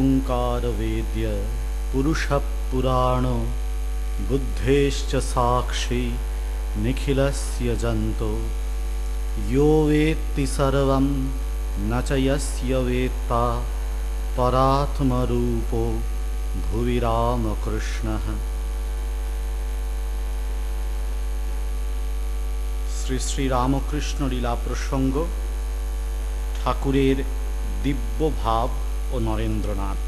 ओंकार वेद्य पुरुष पुराण बुद्धेश्च साक्षी निखिलस्य जंतो यो वेत्ति सर्वं न च यस्य वेत्ता परात्मरूपो भुवि रामकृष्णः। শ্রী শ্রী রামকৃষ্ণ লীলা প্রসঙ্গ, ঠাকুরের দিব্য ভাব ও নরেন্দ্রনাথ।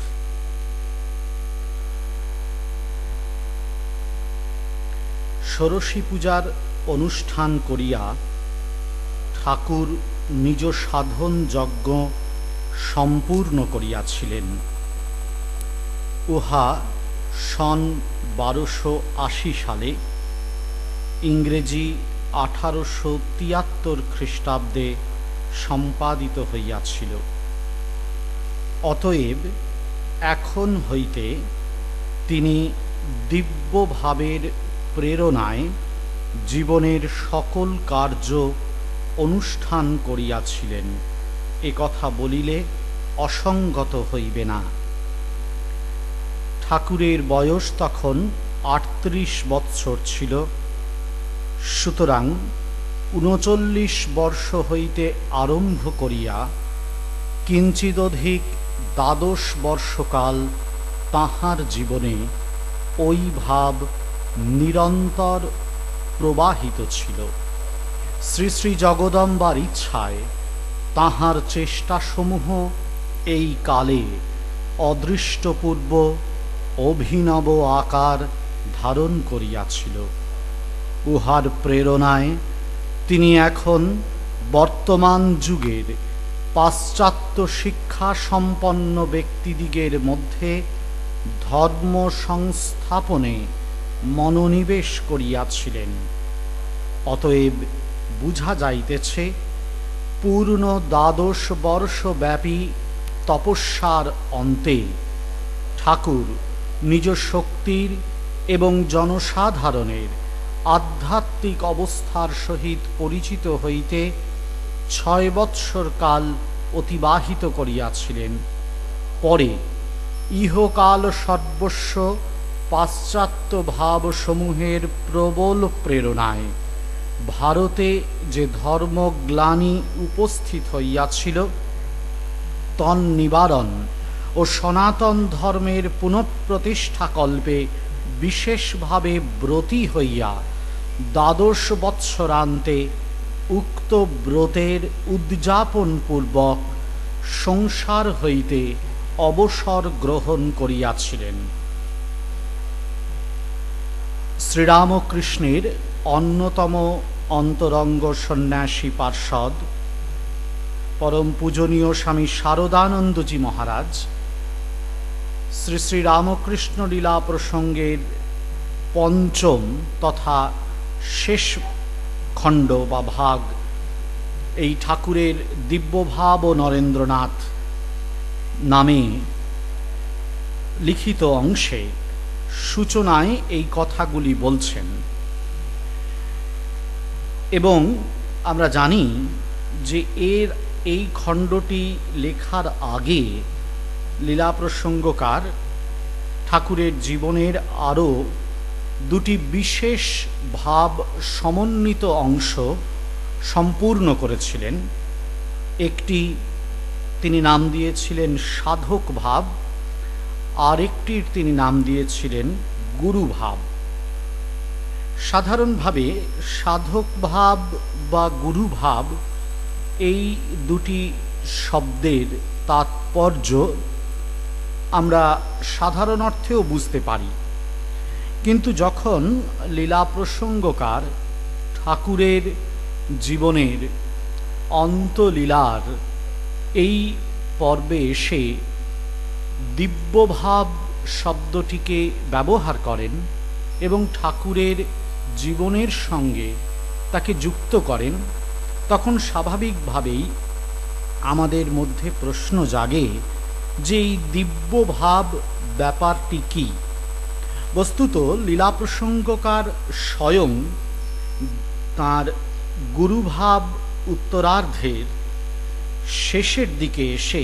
ষোড়শী পূজার অনুষ্ঠান করিয়া ঠাকুর নিজ সাধন যজ্ঞ সম্পূর্ণ করিয়াছিলেন। উহা সন 1280 সালে ইংরেজি 1873 খ্রিস্টাব্দে সম্পাদিত হইয়াছিল। অতএব এখন হইতে তিনি দিব্য ভাবের প্রেরণায় জীবনের সকল কার্য অনুষ্ঠান করিয়াছিলেন, এ কথা বলিলে অসঙ্গত হইবে না। ঠাকুরের বয়স তখন 38 বৎসর ছিল। সুতরাং 39 বর্ষ হইতে আরম্ভ করিয়া কিঞ্চিদধিক 12 বর্ষকাল তাঁহার জীবনে ওই ভাব নিরন্তর প্রবাহিত ছিল। শ্রী শ্রী জগদম্বার ইচ্ছায় তাঁহার চেষ্টাসমূহ এই কালে অদৃষ্টপূর্ব অভিনব আকার ধারণ করিয়াছিল। উহার প্রেরণায় তিনি এখন বর্তমান যুগের পাশ্চাত্য শিক্ষা সম্পন্ন ব্যক্তিদিগের মধ্যে ধর্ম সংস্থাপনে মনোনিবেশ করিয়াছিলেন। অতএব বুঝা যাইতেছে, পূর্ণ 12 বর্ষব্যাপী তপস্যার অন্তে ঠাকুর নিজ শক্তির এবং জনসাধারণের আধ্যাত্মিক অবস্থার সহিত পরিচিত হইতে 6 বৎসর কাল অতিবাহিত করিয়াছিলেন। পরে ইহকাল সর্বস্ব পাশ্চাত্য ভাবসমূহের প্রবল প্রেরণায় ভারতে যে ধর্মগ্লানি উপস্থিত হইয়াছিল, তন্নিবারণ ও সনাতন ধর্মের পুনঃপ্রতিষ্ঠাকল্পে বিশেষভাবে ব্রতী হইয়া 12 বৎসরান্তে উক্ত ব্রতের উদ্যাপন পূর্বক সংসার হইতে অবসর গ্রহণ করিয়াছিলেন। শ্রীরামকৃষ্ণের অন্যতম অন্তরঙ্গ সন্ন্যাসী পার্ষদ পরম পূজনীয় স্বামী শারদানন্দজি মহারাজ শ্রী শ্রী রামকৃষ্ণ লীলা প্রসঙ্গের পঞ্চম তথা শেষ খণ্ড বা ভাগ, এই ঠাকুরের দিব্যভাব ও নরেন্দ্রনাথ নামে লিখিত অংশে সূচনায় এই কথাগুলি বলছেন। এবং আমরা জানি যে এই খণ্ডটি লেখার আগে লীলা প্রসঙ্গকার ঠাকুরের জীবনের আরও 2টি বিশেষ ভাব সমন্বিত অংশ সম্পূর্ণ করেছিলেন। একটি তিনি নাম দিয়েছিলেন সাধক ভাব, আর একটির তিনি নাম দিয়েছিলেন গুরু ভাব। সাধারণভাবে সাধক ভাব বা গুরু ভাব এই 2টি শব্দের তাৎপর্য আমরা সাধারণ অর্থেও বুঝতে পারি, কিন্তু যখন লীলা প্রসঙ্গকার ঠাকুরের জীবনের অন্তলীলার এই পর্বে এসে দিব্যভাব শব্দটিকে ব্যবহার করেন এবং ঠাকুরের জীবনের সঙ্গে তাকে যুক্ত করেন, তখন স্বাভাবিকভাবেই আমাদের মধ্যে প্রশ্ন জাগে যে এই দিব্যভাব ব্যাপারটি কি। বস্তুত লীলা প্রসঙ্গকার স্বয়ং তাঁর গুরুভাব উত্তরার্ধের শেষের দিকে এসে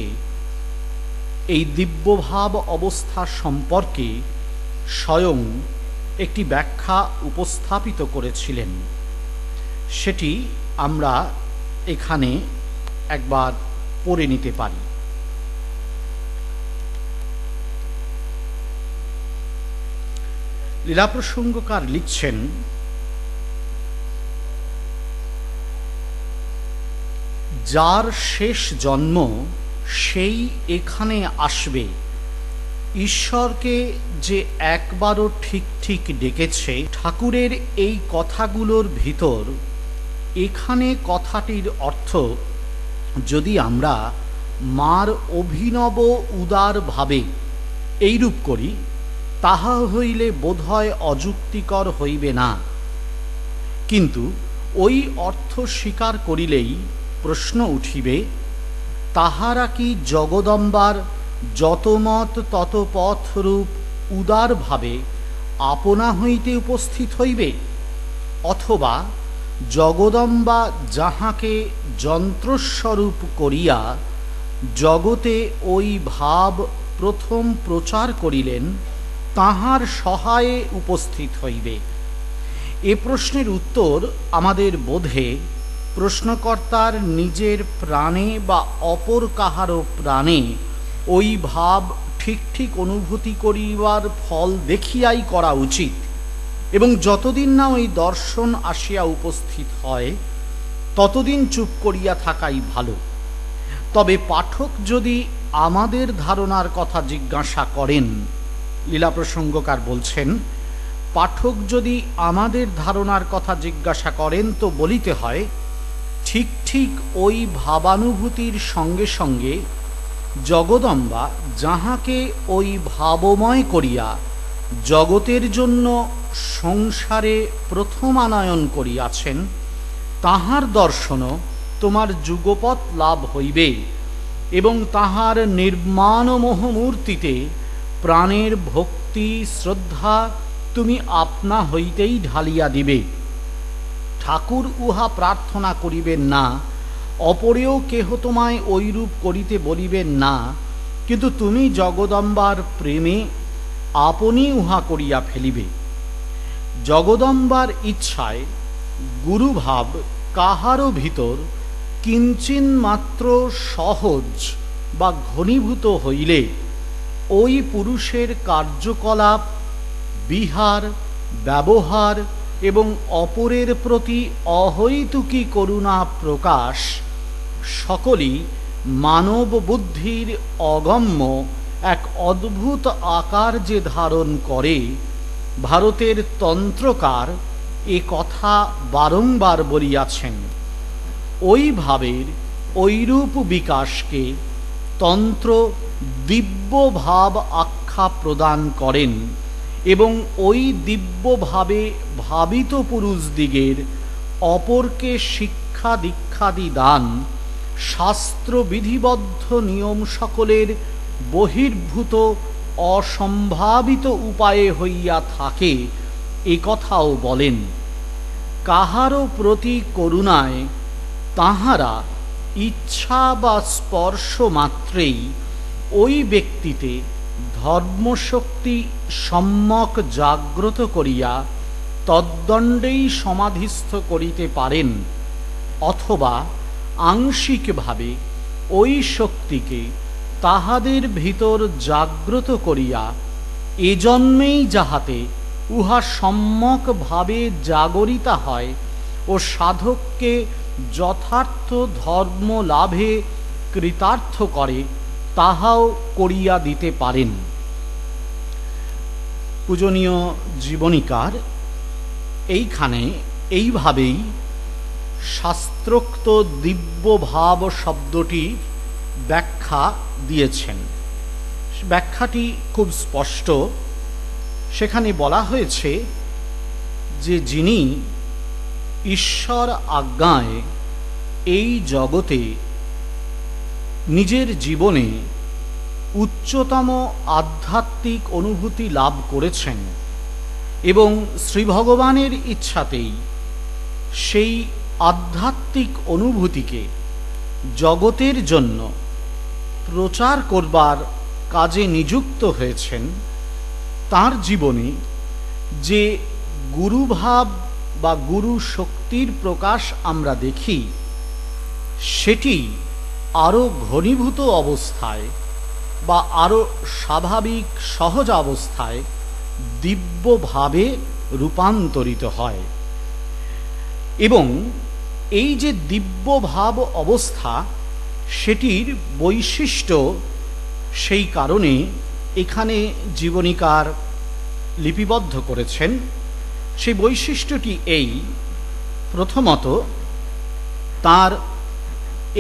এই দিব্যভাব অবস্থা সম্পর্কে স্বয়ং একটি ব্যাখ্যা উপস্থাপিত করেছিলেন। সেটি আমরা এখানে একবার পড়ে নিতে পারি। লীলাপ্রসঙ্গকার লিখছেন, যার শেষ জন্ম সেই এখানে আসবে। ঈশ্বরকে যে একবারও ঠিক ঠিক ডেকেছে, ঠাকুরের এই কথাগুলোর ভিতর এখানে কথাটির অর্থ যদি আমরা মার অভিনব উদার ভাবে এইরূপ করি, তাহা হইলে বোধহয় অযুক্তিকর হইবে না। কিন্তু ওই অর্থ স্বীকার করিলেই প্রশ্ন উঠিবে, তাহারা কি জগদম্বার যতমত তত পথরূপ উদারভাবে আপনা হইতে উপস্থিত হইবে, অথবা জগদম্বা যাহাকে যন্ত্রস্বরূপ করিয়া জগতে ওই ভাব প্রথম প্রচার করিলেন, তাহার সহায়ে উপস্থিত হইবে। এ প্রশ্নের উত্তর আমাদের বোধে প্রশ্নকর্তার নিজের প্রাণে বা অপর কাহারও প্রাণে ওই ভাব ঠিক ঠিক অনুভূতি করিবার ফল দেখিয়াই করা উচিত, এবং যতদিন না ওই দর্শন আসিয়া উপস্থিত হয় ততদিন চুপ করিয়া থাকাই ভালো। তবে পাঠক যদি আমাদের ধারণার কথা জিজ্ঞাসা করেন, লীলাপ্রসঙ্গকার বলছেন, পাঠক যদি আমাদের ধারণার কথা জিজ্ঞাসা করেন তো বলিতে হয়, ঠিক ঠিক ওই ভাবানুভূতির সঙ্গে সঙ্গে জগদম্বা যাহাকে ওই ভাবময় করিয়া জগতের জন্য সংসারে প্রথম আনয়ন করিয়াছেন, তাহার দর্শনও তোমার যুগপৎ লাভ হইবে, এবং তাহার নির্মাণমোহ মূর্তিতে প্রাণের ভক্তি শ্রদ্ধা তুমি আপনা হইতেই ঢালিয়া দিবে। ঠাকুর উহা প্রার্থনা করিবেন না, অপরেও কেহ তোমায় ঐরূপ করিতে বলিবেন না, কিন্তু তুমি জগদম্বার প্রেমে আপনি উহা করিয়া ফেলিবে। জগদম্বার ইচ্ছায় গুরুভাব কাহারও ভিতর কিঞ্চিন মাত্র সহজ বা ঘনীভূত হইলে ওই পুরুষের কার্যকলাপ, বিহার, ব্যবহার এবং অপরের প্রতি অহৈতুকী করুণা প্রকাশ সকলই মানব বুদ্ধির অগম্য এক অদ্ভুত আকার যে ধারণ করে, ভারতের তন্ত্রকার এ কথা বারংবার বলিয়াছেন। ওই ভাবের ঐরূপ বিকাশকে তন্ত্র দিব্যভাব আখ্যা প্রদান করেন, এবং ওই দিব্যভাবে ভাবিত পুরুষদিগের অপরকে শিক্ষা দীক্ষাদি দান শাস্ত্র বিধিবদ্ধ নিয়ম সকলের বহির্ভূত অসম্ভাবিত উপায়ে হইয়া থাকে, এ কথাও বলেন। কাহারও প্রতি করুণায় তাহারা ইচ্ছা বা স্পর্শ মাত্রেই ওই ব্যক্তিতে ধর্মশক্তি সম্যক জাগ্রত করিয়া তদ্দণ্ডেই সমাধিস্থ করিতে পারেন, অথবা আংশিকভাবে ওই শক্তিকে তাহাদের ভিতর জাগ্রত করিয়া এ জন্মেই যাহাতে উহা সম্যকভাবে জাগরিতা হয় ও সাধককে যথার্থ ধর্ম লাভে কৃতার্থ করে, তাহাও করিয়া দিতে পারেন। পূজনীয় জীবনীকার এইখানে এইভাবেই শাস্ত্রোক্ত দিব্যভাব শব্দটি ব্যাখ্যা দিয়েছেন। ব্যাখ্যাটি খুব স্পষ্ট। সেখানে বলা হয়েছে যে যিনি ঈশ্বর আজ্ঞায় এই জগতে নিজের জীবনে উচ্চতম আধ্যাত্মিক অনুভূতি লাভ করেছেন এবং শ্রী ভগবানের ইচ্ছাতেই সেই আধ্যাত্মিক অনুভূতিকে জগতের জন্য প্রচার করবার কাজে নিযুক্ত হয়েছেন তার জীবনে যে গুরুভাব বা গুরু শক্তির প্রকাশ আমরা দেখি, সেটি আরও ঘনীভূত অবস্থায় বা আরও স্বাভাবিক সহজ অবস্থায় দিব্যভাবে রূপান্তরিত হয়। এবং এই যে দিব্যভাব অবস্থা, সেটির বৈশিষ্ট্য সেই কারণে এখানে জীবনীকার লিপিবদ্ধ করেছেন। সেই বৈশিষ্ট্যটি এই, প্রথমত তার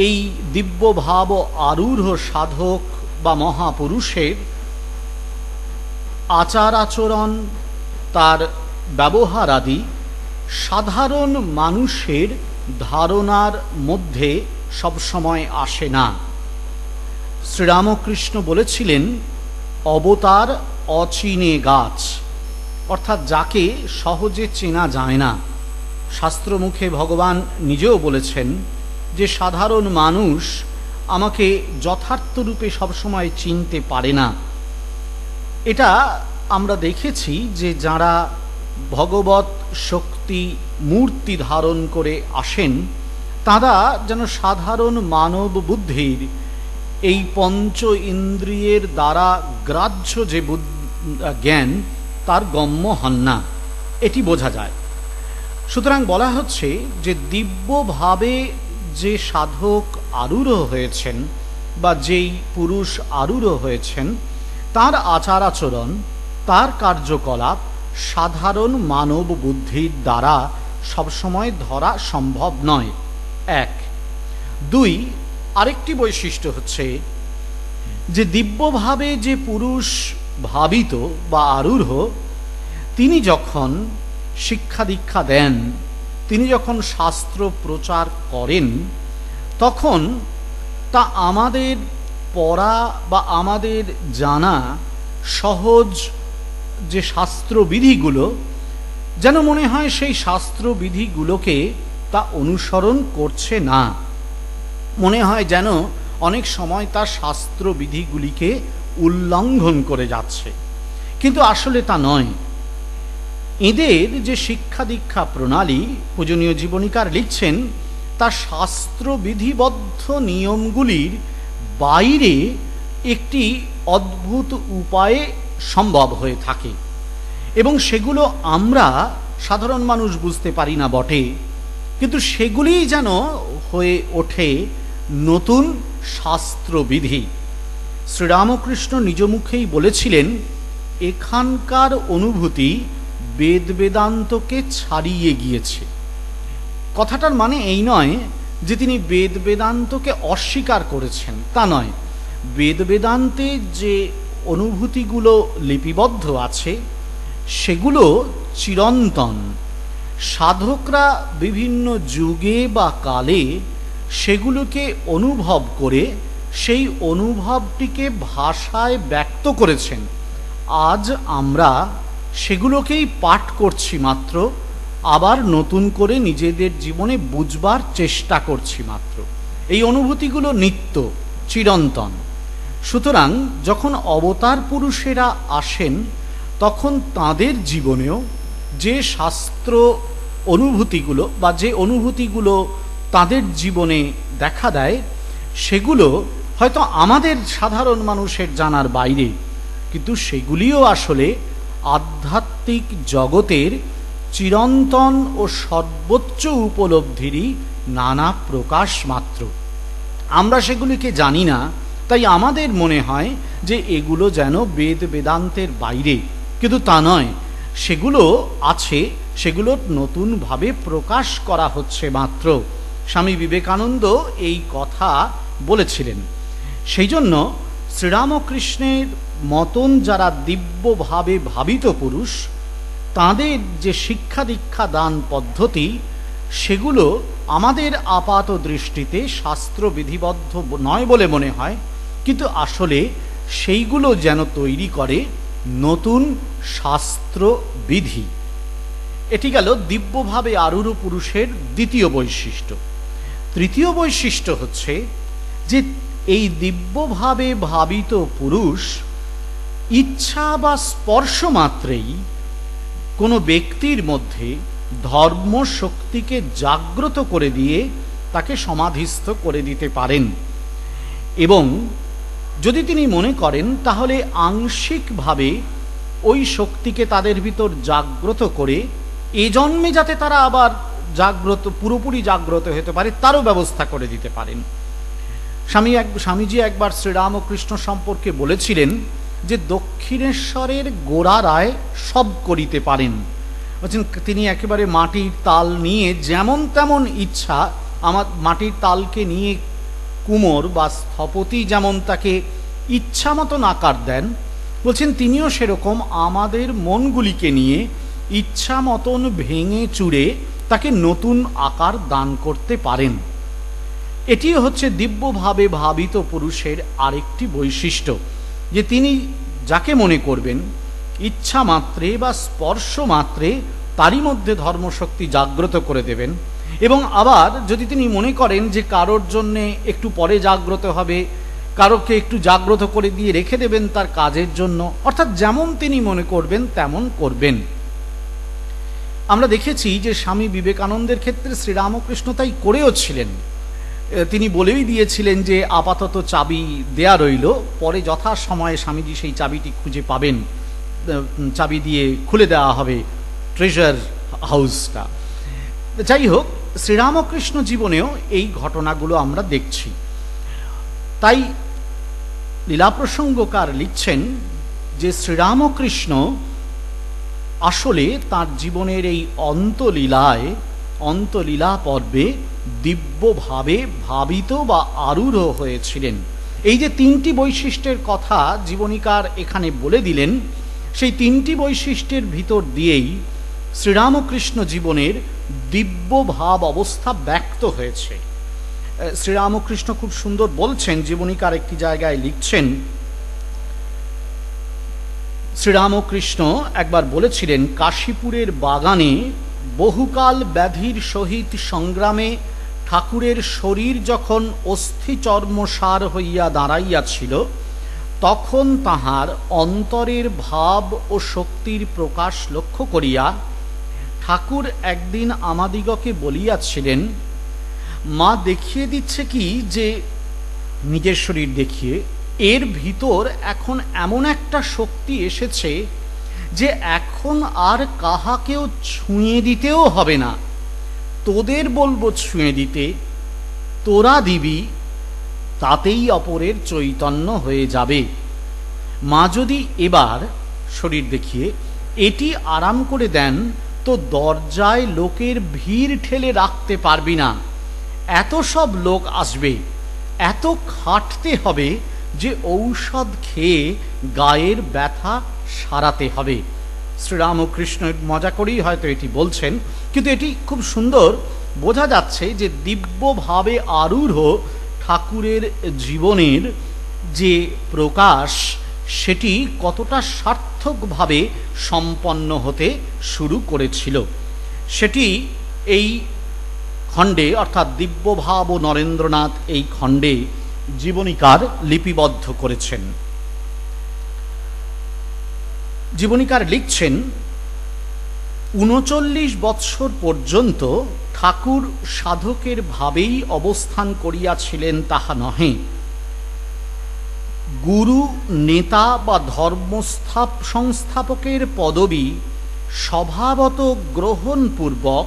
এই দিব্যভাব আরূঢ় সাধক বা মহাপুরুষের আচার আচরণ, তার ব্যবহার আদি সাধারণ মানুষের ধারণার মধ্যে সবসময় আসে না। শ্রীরামকৃষ্ণ বলেছিলেন, অবতার অচিনে গাছ, অর্থাৎ যাকে সহজে চেনা যায় না। শাস্ত্রমুখে ভগবান নিজেও বলেছেন যে সাধারণ মানুষ আমাকে যথার্থ রূপে সবসময় চিনতে পারে না। এটা আমরা দেখেছি যে যারা ভগবৎ শক্তি মূর্তি ধারণ করে আসেন, তারা যেন সাধারণ মানব বুদ্ধির এই পঞ্চ ইন্দ্রিয়ের দ্বারা গ্রাহ্য যে জ্ঞান, তার গম্য হন না, এটি বোঝা যায়। সুতরাং বলা হচ্ছে যে দিব্যভাবে যে সাধক আরূঢ় হয়েছেন বা যেই পুরুষ আরূঢ় হয়েছেন, তার আচার আচরণ, তার কার্যকলাপ সাধারণ মানব বুদ্ধির দ্বারা সবসময় ধরা সম্ভব নয়, এক। দুই, আরেকটি বৈশিষ্ট্য হচ্ছে যে দিব্যভাবে যে পুরুষ ভাবিত বা আরূঢ়, তিনি যখন শিক্ষা দীক্ষা দেন, তিনি যখন শাস্ত্র প্রচার করেন, তখন তা আমাদের পড়া বা আমাদের জানা সহজ যে শাস্ত্রবিধিগুলো, যেন মনে হয় সেই শাস্ত্রবিধিগুলোকে তা অনুসরণ করছে না। মনে হয় যেন অনেক সময় তার শাস্ত্রবিধিগুলিকে উল্লঙ্ঘন করে যাচ্ছে, কিন্তু আসলে তা নয়। এদের যে শিক্ষা দীক্ষা প্রণালী, পূজনীয় জীবনীকার লিখছেন, তা শাস্ত্রবিধিবদ্ধ নিয়মগুলির বাইরে একটি অদ্ভুত উপায়ে সম্ভব হয়ে থাকে, এবং সেগুলো আমরা সাধারণ মানুষ বুঝতে পারি না বটে, কিন্তু সেগুলিই যেন হয়ে ওঠে নতুন শাস্ত্রবিধি। শ্রীরামকৃষ্ণ নিজ মুখেই বলেছিলেন, এখানকার অনুভূতি বেদ বেদান্তকে ছাড়িয়ে গিয়েছে। কথাটার মানে এই নয় যে তিনি বেদ বেদান্তকে অস্বীকার করেছেন, তা নয়। বেদ বেদান্তে যে অনুভূতিগুলো লিপিবদ্ধ আছে, সেগুলো চিরন্তন। সাধকরা বিভিন্ন যুগে বা কালে সেগুলোকে অনুভব করে সেই অনুভবটিকে ভাষায় ব্যক্ত করেছেন। আজ আমরা সেগুলোকেই পাঠ করছি মাত্র, আবার নতুন করে নিজেদের জীবনে বুঝবার চেষ্টা করছি মাত্র। এই অনুভূতিগুলো নিত্য, চিরন্তন। সুতরাং যখন অবতার পুরুষেরা আসেন, তখন তাদের জীবনেও যে শাস্ত্র অনুভূতিগুলো বা যে অনুভূতিগুলো তাদের জীবনে দেখা দেয়, সেগুলো হয়তো আমাদের সাধারণ মানুষের জানার বাইরে, কিন্তু সেগুলিও আসলে আধ্যাত্মিক জগতের চিরন্তন ও সর্বোচ্চ উপলব্ধিরই নানা প্রকাশ মাত্র। আমরা সেগুলিকে জানি না, তাই আমাদের মনে হয় যে এগুলো যেন বেদ বেদান্তের বাইরে, কিন্তু তা নয়। সেগুলো আছে, সেগুলো নতুনভাবে প্রকাশ করা হচ্ছে মাত্র। স্বামী বিবেকানন্দ এই কথা বলেছিলেন। সেই জন্য শ্রীরামকৃষ্ণের মতন যারা দিব্যভাবে ভাবিত পুরুষ, তাদের যে শিক্ষা দীক্ষা দান পদ্ধতি, সেগুলো আমাদের আপাত দৃষ্টিতে শাস্ত্রবিধিবদ্ধ নয় বলে মনে হয়, কিন্তু আসলে সেইগুলো যেন তৈরি করে নতুন শাস্ত্রবিধি। এটি গেল দিব্যভাবে আরূঢ় পুরুষের দ্বিতীয় বৈশিষ্ট্য। তৃতীয় বৈশিষ্ট্য হচ্ছে যে এই দিব্যভাবে ভাবিত পুরুষ ইচ্ছা বা স্পর্শ মাত্রেই কোনো ব্যক্তির মধ্যে ধর্ম শক্তিকে জাগ্রত করে দিয়ে তাকে সমাধিস্থ করে দিতে পারেন, এবং যদি তিনি মনে করেন তাহলে আংশিকভাবে ওই শক্তিকে তাদের ভিতর জাগ্রত করে এ জন্মে যাতে তারা আবার জাগ্রত, পুরোপুরি জাগ্রত হতে পারে তারও ব্যবস্থা করে দিতে পারেন। স্বামীজি একবার শ্রীরামকৃষ্ণ সম্পর্কে বলেছিলেন যে দক্ষিণেশ্বরের গোড়ারায় সব করিতে পারেন। বলছেন তিনি একেবারে মাটির তাল নিয়ে যেমন তেমন ইচ্ছা, আমার মাটির তালকে নিয়ে কুমোর বা স্থপতি যেমন তাকে ইচ্ছা মতন আকার দেন, বলছেন তিনিও সেরকম আমাদের মনগুলিকে নিয়ে ইচ্ছা মতন ভেঙে চুরে তাকে নতুন আকার দান করতে পারেন। এটি হচ্ছে দিব্যভাবে ভাবিত পুরুষের আরেকটি বৈশিষ্ট্য, যে তিনি যাকে মনে করবেন ইচ্ছা মাত্রে বা স্পর্শ মাত্রে তারই মধ্যে ধর্মশক্তি জাগ্রত করে দেবেন। এবং আবার যদি তিনি মনে করেন যে কারোর জন্যে একটু পরে জাগ্রত হবে, কারোকে একটু জাগ্রত করে দিয়ে রেখে দেবেন তার কাজের জন্য, অর্থাৎ যেমন তিনি মনে করবেন তেমন করবেন। আমরা দেখেছি যে স্বামী বিবেকানন্দের ক্ষেত্রে শ্রীরামকৃষ্ণ তাই করেও ছিলেন। তিনি বলেই দিয়েছিলেন যে আপাতত চাবি দেয়া রইল, পরে যথাসময়ে স্বামীজি সেই চাবিটি খুঁজে পাবেন, চাবি দিয়ে খুলে দেওয়া হবে ট্রেজার হাউসটা। যাই হোক, শ্রীরামকৃষ্ণ জীবনেও এই ঘটনাগুলো আমরা দেখছি। তাই লীলাপ্রসঙ্গকার লিখছেন যে শ্রীরামকৃষ্ণ আসলে তার জীবনের এই অন্তলীলা পর্বে দিব্যভাবে ভাবিত বা আরূঢ় হয়েছিলেন। এই যে তিনটি বৈশিষ্ট্যের কথা জীবনীকার এখানে বলে দিলেন, সেই তিনটি বৈশিষ্ট্যের ভিতর দিয়েই শ্রীরামকৃষ্ণ জীবনের দিব্য ভাব অবস্থা ব্যক্ত হয়েছে। শ্রীরামকৃষ্ণ খুব সুন্দর বলছেন, জীবনীকার একটি জায়গায় লিখছেন, শ্রীরামকৃষ্ণ একবার বলেছিলেন, কাশীপুরের বাগানে বহুকাল ব্যাধির সহিত সংগ্রামে ঠাকুরের শরীর যখন অস্থি চর্মসার হইয়া দাঁড়াইয়াছিল, তখন তাহার অন্তরের ভাব ও শক্তির প্রকাশ লক্ষ্য করিয়া ঠাকুর একদিন আমাদিগকে বলিয়াছিলেন, মা দেখিয়ে দিচ্ছে কি যে নিজের শরীর দেখিয়ে এর ভিতর এখন এমন একটা শক্তি এসেছে যে এখন আর কাহাকেও ছুঁয়ে দিতেও হবে না, তোদের বলবো ছুঁয়ে দিতে, তোরা দিবি, তাতেই অপরের চৈতন্য হয়ে যাবে। মা যদি এবার শরীর দেখিয়ে এটি আরাম করে দেন তো দরজায় লোকের ভিড় ঠেলে রাখতে পারবি না, এত সব লোক আসবে, এত খাটতে হবে যে ঔষধ খেয়ে গায়ের ব্যথা সারাতে হবে। শ্রীরামকৃষ্ণ মজা করেই হয়তো এটি বলছেন, কিন্তু এটি খুব সুন্দর বোঝা যাচ্ছে যে দিব্যভাবে আরূঢ় ঠাকুরের জীবনের যে প্রকাশ সেটি কতটা সার্থকভাবে সম্পন্ন হতে শুরু করেছিল, সেটি এই খণ্ডে অর্থাৎ দিব্যভাব ও নরেন্দ্রনাথ এই খণ্ডে জীবনীকার লিপিবদ্ধ করেছেন। জীবনীকার লিখছেন, ৩৯ বৎসর পর্যন্ত ঠাকুর সাধকের ভাবেই অবস্থান করিয়াছিলেন তাহা নহে, গুরু নেতা বা সংস্থাপকের পদবী স্বভাবত গ্রহণপূর্বক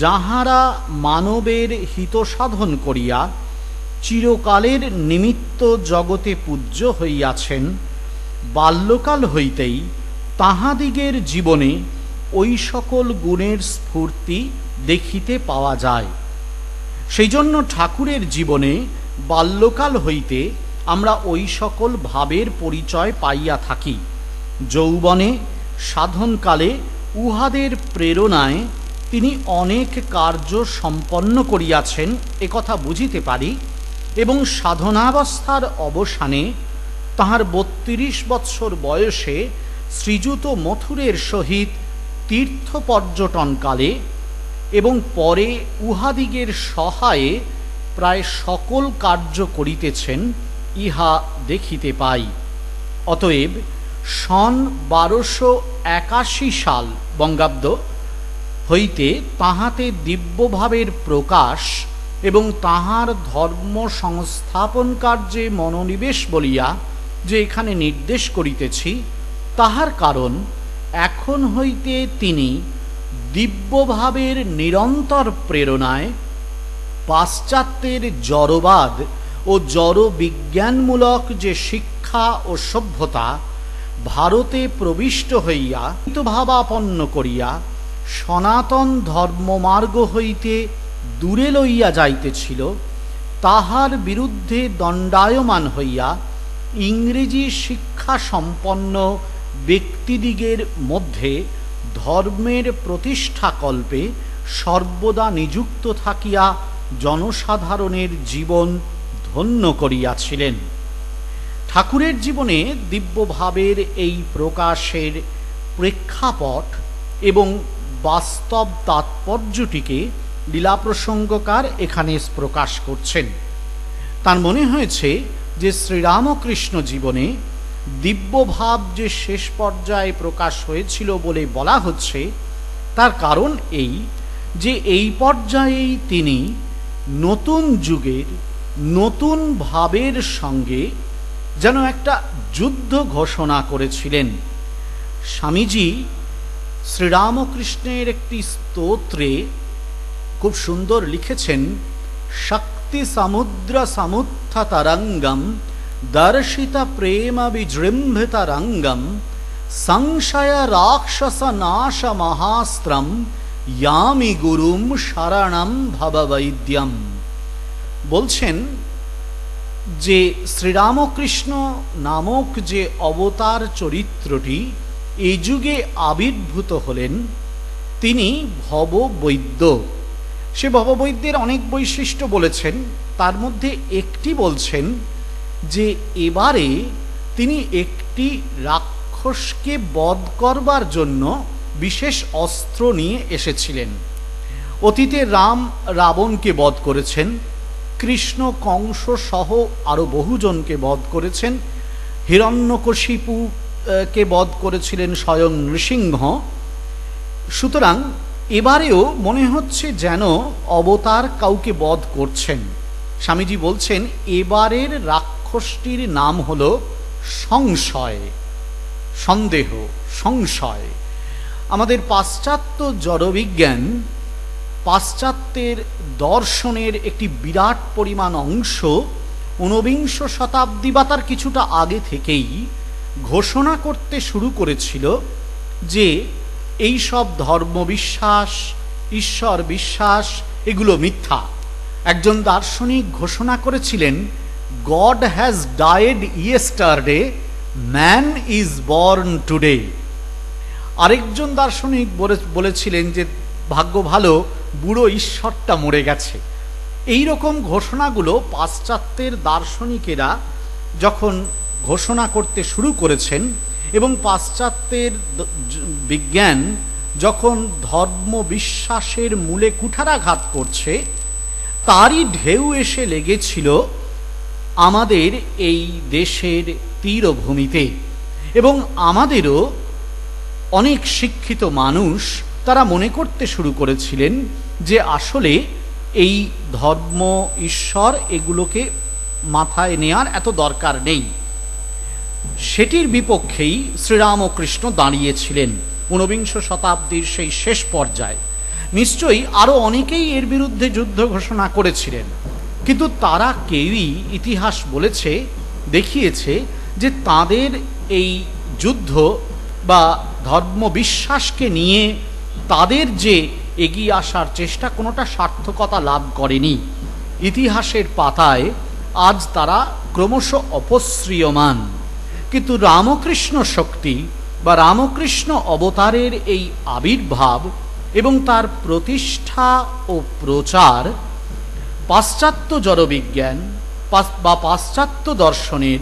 যাহারা মানবের হিত সাধন করিয়া চিরকালের নিমিত্ত জগতে পূজ্য হইয়াছেন, বাল্যকাল হইতেই তাহাদিগের জীবনে ওই সকল গুণের স্ফূর্তি দেখিতে পাওয়া যায়। সেই জন্য ঠাকুরের জীবনে বাল্যকাল হইতে আমরা ওই সকল ভাবের পরিচয় পাইয়া থাকি। যৌবনে সাধনকালে উহাদের প্রেরণায় তিনি অনেক কার্য সম্পন্ন করিয়াছেন একথা বুঝিতে পারি, এবং সাধনাবস্থার অবসানে তাহার ৩২ বৎসর বয়সে শ্রীযুত মথুরের সহিত তীর্থ পর্যটনকালে এবং পরে উহাদিগের সহায়ে প্রায় সকল কার্য করিতেছেন ইহা দেখিতে পাই। অতএব সন 1281 সাল বঙ্গাব্দ হইতে তাহাতে দিব্যভাবের প্রকাশ এবং তাহার ধর্ম সংস্থাপন কার্যে মনোনিবেশ বলিয়া যে এখানে নির্দেশ করিতেছি, তাহার কারণ এখন হইতে তিনি দিব্যভাবের নিরন্তর প্রেরণায় পাশ্চাত্যের জড়বাদ ও জড় বিজ্ঞানমূলক যে শিক্ষা ও সভ্যতা ভারতে প্রবিষ্ট হইয়া ভাবাপন্ন করিয়া সনাতন ধর্মমার্গ হইতে দূরে লইয়া যাইতেছিল, তাহার বিরুদ্ধে দণ্ডায়মান হইয়া ইংরেজি শিক্ষা সম্পন্ন ব্যক্তিদিগের মধ্যে ধর্মের প্রতিষ্ঠাকল্পে সর্বদা নিযুক্ত থাকিয়া জনসাধারণের জীবন ধন্য করিয়াছিলেন। ঠাকুরের জীবনে দিব্যভাবের এই প্রকাশের প্রেক্ষাপট এবং বাস্তব তাৎপর্যটিকে লীলাপ্রসঙ্গকার এখানে প্রকাশ করছেন। তার মনে হয়েছে যে শ্রীরামকৃষ্ণ জীবনে দিব্যভাব যে শেষ পর্যায়ে প্রকাশ হয়েছিল বলে বলা হচ্ছে, তার কারণ এই যে এই পর্যায়েই তিনি নতুন যুগের নতুন ভাবের সঙ্গে যেন একটা যুদ্ধ ঘোষণা করেছিলেন। স্বামীজি শ্রীরামকৃষ্ণের একটি স্তোত্রে খুব সুন্দর লিখেছেন, শক্তি সমুদ্র সমুত্থতরঙ্গম দর্শিত প্রেম বিজৃম্ভিত রঙ্গম সংশয় রাক্ষস নাশ মহাস্ত্রম ইয়ামি গুরুম শরণম ভববৈদ্যম। বলছেন যে শ্রীরামকৃষ্ণ নামক যে অবতার চরিত্রটি এই যুগে আবির্ভূত হলেন, তিনি ভববৈদ্য। সে ভববৈদ্যের অনেক বৈশিষ্ট্য বলেছেন, তার মধ্যে একটি বলছেন যে এবারে তিনি একটি রাক্ষসকে বধ করবার জন্য বিশেষ অস্ত্র নিয়ে এসেছিলেন। অতীতে রাম রাবণকে বধ করেছেন, কৃষ্ণ কংস সহ আরো বহুজনকে বধ করেছেন, হিরণ্যকশিপুকে বধ করেছিলেন স্বয়ং নৃসিংহ। সুতরাং এবারেও মনে হচ্ছে যেন অবতার কাউকে বধ করছেন। স্বামীজি বলছেন এবারের রাক্ষসটির নাম হল সংশয়, সন্দেহ, সংশয়। আমাদের পাশ্চাত্য জড়বিজ্ঞান, পাশ্চাত্যের দর্শনের একটি বিরাট পরিমাণ অংশ ঊনবিংশ শতাব্দী বা তার কিছুটা আগে থেকেই ঘোষণা করতে শুরু করেছিল যে এই সব ধর্মবিশ্বাস, ঈশ্বর বিশ্বাস এগুলো মিথ্যা। একজন দার্শনিক ঘোষণা করেছিলেন, god has died yesterday, man is born today. আরেকজন দার্শনিক বলেছিলেন যে ভাগ্য ভালো, বুড়ো ঈশ্বরটা মরে গেছে। এই রকম ঘোষণাগুলো পাশ্চাত্যের দার্শনিকেরা যখন ঘোষণা করতে শুরু করেছেন এবং পাশ্চাত্যের বিজ্ঞান যখন ধর্ম বিশ্বাসের মূলে কুঠারাঘাত করছে, তারই ঢেউ এসে লেগেছিল আমাদের এই দেশের তীরভূমিতে। এবং আমাদেরও অনেক শিক্ষিত মানুষ তারা মনে করতে শুরু করেছিলেন যে আসলে এই ধর্ম, ঈশ্বর এগুলোকে মাথায় নেয়ার এত দরকার নেই। সেটির বিপক্ষেই শ্রীরামকৃষ্ণ দাঁড়িয়েছিলেন ঊনবিংশ শতাব্দীর সেই শেষ পর্যায়ে। নিশ্চয়ই আরো অনেকেই এর বিরুদ্ধে যুদ্ধ ঘোষণা করেছিলেন, কিন্তু তারা কেউই, ইতিহাস বলেছে, দেখিয়েছে যে তাদের এই যুদ্ধ বা ধর্ম বিশ্বাসকে নিয়ে তাদের যে এগিয়ে আসার চেষ্টা, কোনোটা সার্থকতা লাভ করেনি। ইতিহাসের পাতায় আজ তারা ক্রমশ অপসৃয়মান। কিন্তু রামকৃষ্ণ শক্তি বা রামকৃষ্ণ অবতারের এই আবির্ভাব এবং তার প্রতিষ্ঠা ও প্রচার পাশ্চাত্য জড়বিজ্ঞান বা পাশ্চাত্য দর্শনের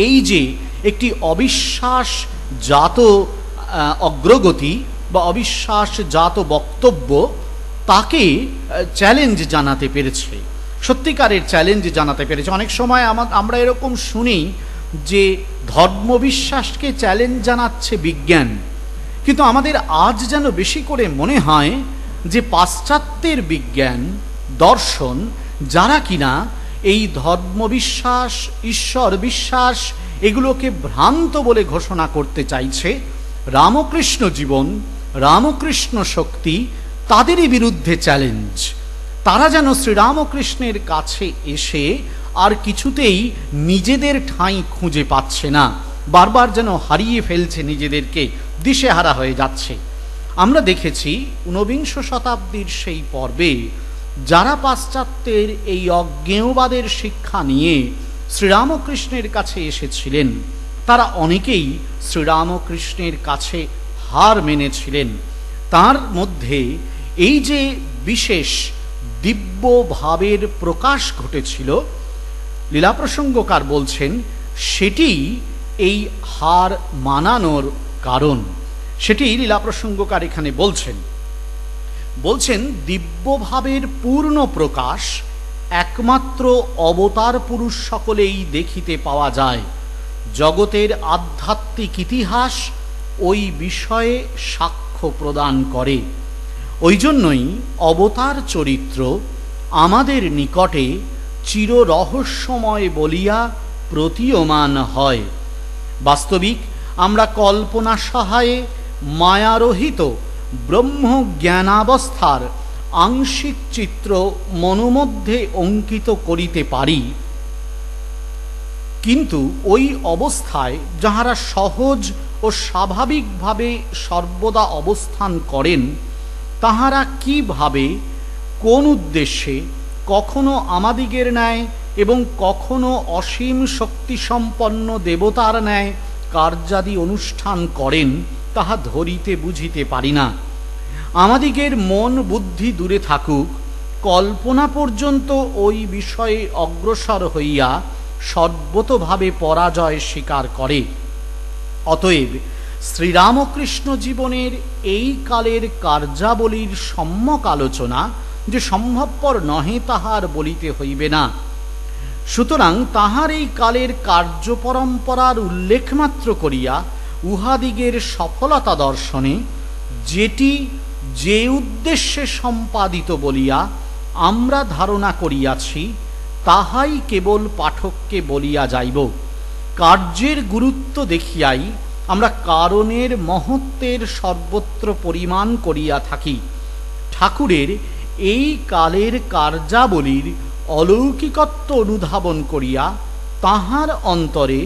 এই যে একটি অবিশ্বাসজাত অগ্রগতি বা অবিশ্বাসজাত বক্তব্য, তাকে চ্যালেঞ্জ জানাতে পেরেছে। সত্যিকারের চ্যালেঞ্জ জানাতে পেরেছে। অনেক সময় আমরা এরকম শুনি যে ধর্মবিশ্বাসকে চ্যালেঞ্জ জানাচ্ছে বিজ্ঞান, কিন্তু আমাদের আজ যেন বেশি করে মনে হয় যে পাশ্চাত্যের বিজ্ঞান দর্শন, যারা কিনা এই ধর্মবিশ্বাস, ঈশ্বর বিশ্বাস এগুলোকে ভ্রান্ত বলে ঘোষণা করতে চাইছে, রামকৃষ্ণ জীবন, রামকৃষ্ণ শক্তি তাদেরই বিরুদ্ধে চ্যালেঞ্জ। তারা যেন শ্রীরামকৃষ্ণের কাছে এসে আর কিছুতেই নিজেদের ঠাঁই খুঁজে পাচ্ছে না, বারবার যেন হারিয়ে ফেলছে নিজেদেরকে, দিশেহারা হয়ে যাচ্ছে। আমরা দেখেছি ঊনবিংশ শতাব্দীর সেই পর্বে যারা পাশ্চাত্যের এই অজ্ঞেয়বাদের শিক্ষা নিয়ে শ্রীরামকৃষ্ণের কাছে এসেছিলেন, তারা অনেকেই শ্রীরামকৃষ্ণের কাছে হার মেনেছিলেন। তার মধ্যে এই যে বিশেষ দিব্য ভাবের প্রকাশ ঘটেছিল, লীলাপ্রসঙ্গকার বলছেন সেটি এই হার মানানোর কারণ। সেটি লীলাপ্রসঙ্গকার এখানে বলছেন দিব্যভাবের পূর্ণ প্রকাশ একমাত্র অবতার পুরুষ সকলেই দেখিতে পাওয়া যায়। জগতের আধ্যাত্মিক ইতিহাস ওই বিষয়ে সাক্ষ্য প্রদান করে। ওই জন্যই অবতার চরিত্র আমাদের নিকটে চির রহস্যময় বলিয়া প্রতীয়মান হয়। বাস্তবিক আমরা কল্পনা সহায়ে মায়ারহিত ব্রহ্মজ্ঞানাবস্থার আংশিক চিত্র মনোমধ্যে অঙ্কিত করিতে পারি, কিন্তু ওই অবস্থায় যাহারা সহজ ও স্বাভাবিকভাবে সর্বদা অবস্থান করেন, তাহারা কিভাবে, কোন উদ্দেশ্যে, কখনো আমাদিগের ন্যায় এবং কখনো অসীম শক্তিসম্পন্ন দেবতার ন্যায় কার্যাদি অনুষ্ঠান করেন, তাহা ধরিতে বুঝিতে পারি না। আমাদিগের মন বুদ্ধি দূরে থাকুক, কল্পনা পর্যন্ত ওই বিষয়ে অগ্রসর হইয়া সর্বতোভাবে পরাজয় স্বীকার করে। অতএব শ্রীরামকৃষ্ণ জীবনের এই কালের কার্যাবলীর সম্যক আলোচনা যে সম্ভবপর নহে তাহার বলিতে হইবে না। সুতরাং তাহার এই কালের কার্য পরম্পরার উল্লেখ মাত্র করিয়া উহাদিগের সফলতা দর্শনে যেটি যে উদ্দেশ্যে সম্পাদিত বলিয়া আমরা ধারণা করিয়াছি, তাহাই কেবল পাঠককে বলিয়া যাইব। কার্যের গুরুত্ব দেখিয়াই আমরা কারণের মহত্বের সর্বত্র পরিমাণ করিয়া থাকি। ঠাকুরের এই কালের কার্যাবলীর অলৌকিকত্ব অনুধাবন করিয়া তাহার অন্তরে